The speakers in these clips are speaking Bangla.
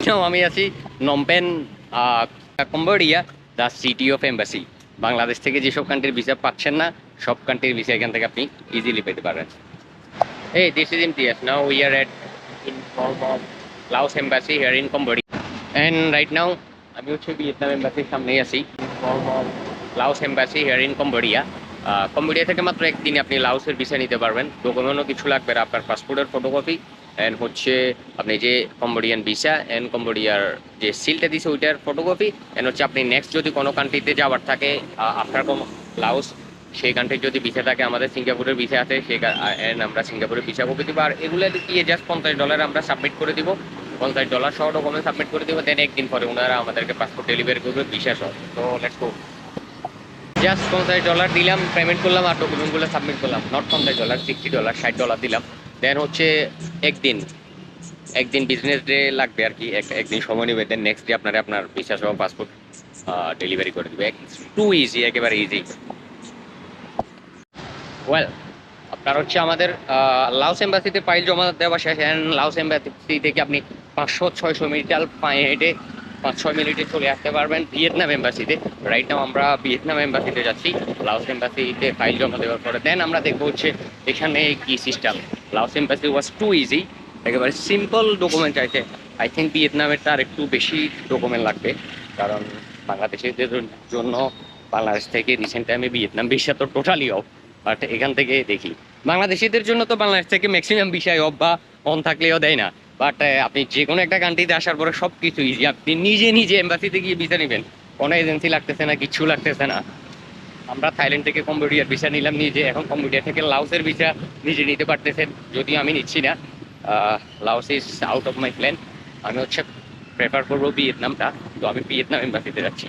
নাও আমি আছি Phnom Penh, Cambodia, the city of embassy. Bangladesh থেকে যেসব কান্ট্রির ভিসা পাচ্ছেন না, সব কান্ট্রির ভিসা এখান থেকে আপনি ইজিলি পেতে পারেন। এই this is Imtiaz, now we are at in form of Laos embassy here in Cambodia. And right now আমি হচ্ছে ভিয়েতনাম এম্বাসির সামনেই আছি, form of Laos embassy here in Cambodia. Cambodia থেকে মাত্র একদিনে আপনি লাওসের ভিসা নিতে পারবেন। ডকুমেন্টও কিছু লাগবে না, আপনার পাসপোর্টের ফটোকপি অ্যান্ড হচ্ছে আপনি যে কম্বোডিয়ান ভিসা অ্যান্ড কম্বোডিয়ার যে সিলটা দিছে ওইটার ফটোকপি অ্যান্ড হচ্ছে আপনি নেক্সট যদি কোনো কান্ট্রিতে যাওয়ার থাকে আফটার লাওস, সেই কান্ট্রির যদি ভিসা থাকে, আমাদের সিঙ্গাপুরের ভিসা আছে সেই অ্যান্ড আমরা সিঙ্গাপুরের ভিসা কপি দিব। আর এগুলো দিয়ে জাস্ট $50 আমরা সাবমিট করে দিব, $50 সহ ডকুমেন্ট সাবমিট করে দিব। দেন একদিন পরে ওনারা আমাদেরকে পাসপোর্ট ডেলিভারি করবে ভিসা সহ। তো লেটস গো। জাস্ট $50 দিলাম, পেমেন্ট করলাম আর ডকুমেন্টগুলো সাবমিট করলাম। নট $50, $60, $60 দিলাম। দেন হচ্ছে একদিন একদিন বিজনেস ডে লাগবে আর কি, একদিন সময় নেবে। দেন নেক্সট ডে আপনার ভিসা সহ পাসপোর্ট ডেলিভারি করে দেবে। টু ইজি, একেবারে ইজি। ওয়েল, আপনার হচ্ছে আমাদের লাওস এম্বাসিতে ফাইল জমা দেওয়া শেষ। অ্যান্ড লাওস এম্বাসি থেকে আপনি 500-600 মিটার পায়ে হেঁটে 5-6 মিনিটে চলে আসতে পারবেন ভিয়েতনাম এম্বাসিতে। রাইট নাও আমরা ভিয়েতনাম এম্বাসিতে যাচ্ছি লাওস এম্বাসিতে ফাইল জমা দেওয়ার পরে। দেন আমরা দেখবো হচ্ছে এখানে কি সিস্টেম। লাওস এম্বাসি ওয়াজ টু ইজি, একেবারে সিম্পল ডকুমেন্ট চাইছে। আই থিঙ্ক ভিয়েতনামের তার একটু বেশি ডকুমেন্ট লাগবে, কারণ বাংলাদেশিদের জন্য বাংলাদেশ থেকে রিসেন্ট টাইমে ভিয়েতনাম ভিসা তো টোটালি অফ। বাট এখান থেকে দেখি বাংলাদেশিদের জন্য তো বাংলাদেশ থেকে ম্যাক্সিমাম বিষয় অফ বা অন থাকলেও দেয় না। বাট আপনি যে কোনো একটা কান্ট্রিতে আসার পরে সব কিছু ইজি, আপনি নিজে নিজে এম্বাসিতে গিয়ে ভিসা নেবেন, কোনো এজেন্সি লাগতেছে না, কিচ্ছু লাগতেছে না। আমরা থাইল্যান্ড থেকে কম্বোডিয়ার ভিসা নিলাম নিজে, এখন কম্বোডিয়া থেকে লাওসের ভিসা নিজে নিতে পারতেছেন, যদিও আমি নিচ্ছি না। Laos is out of my plan. আমি হচ্ছে প্রেফার করবো ভিয়েতনামটা, তো আমি ভিয়েতনাম এম্বাসিতে যাচ্ছি।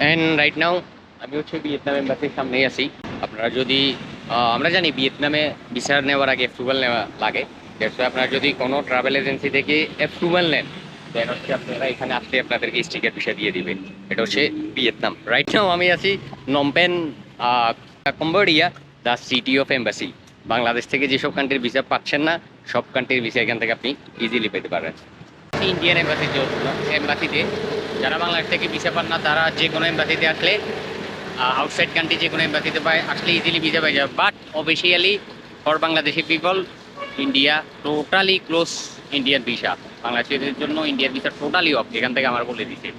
অ্যান্ড রাইট নাও আমি হচ্ছে ভিয়েতনাম এম্বাসির সামনেই আছি। আপনারা যদি আমরা জানি ভিয়েতনামে ভিসা নেওয়ার আগে অ্যাপ্রুভাল নেওয়া লাগে। দেখো আপনারা যদি কোনো ট্রাভেল এজেন্সি থেকে অ্যাপ্রুভাল নেন, দেন হচ্ছে আপনারা এখানে আসলে আপনাদেরকে স্টিকার ভিসা দিয়ে দিবে। এটা হচ্ছে ভিয়েতনাম। রাইট নাও আমি আছি Phnom Penh, Cambodia, the city of embassy. Bangladesh থেকে যেসব কান্ট্রির ভিসা পাচ্ছেন না, সব কান্ট্রির ভিসা এখান থেকে আপনি ইজিলি পেতে পারেন। ইন্ডিয়ান এম্বাসিতে যারা বাংলাদেশ থেকে ভিসা পান না, তারা যে কোনো এম্বাসিতে আসলে আউটসাইড কান্ট্রি যে কোনো এম্বাসিতে পায় আসলে ইজিলি ভিসা পাই যাবে। But officially for Bangladeshi people, India totally close Indian visa. বাংলাদেশিদের জন্য ইন্ডিয়ান ভিসা টোটালি অফ, এখান থেকে আমার বলে দিচ্ছে।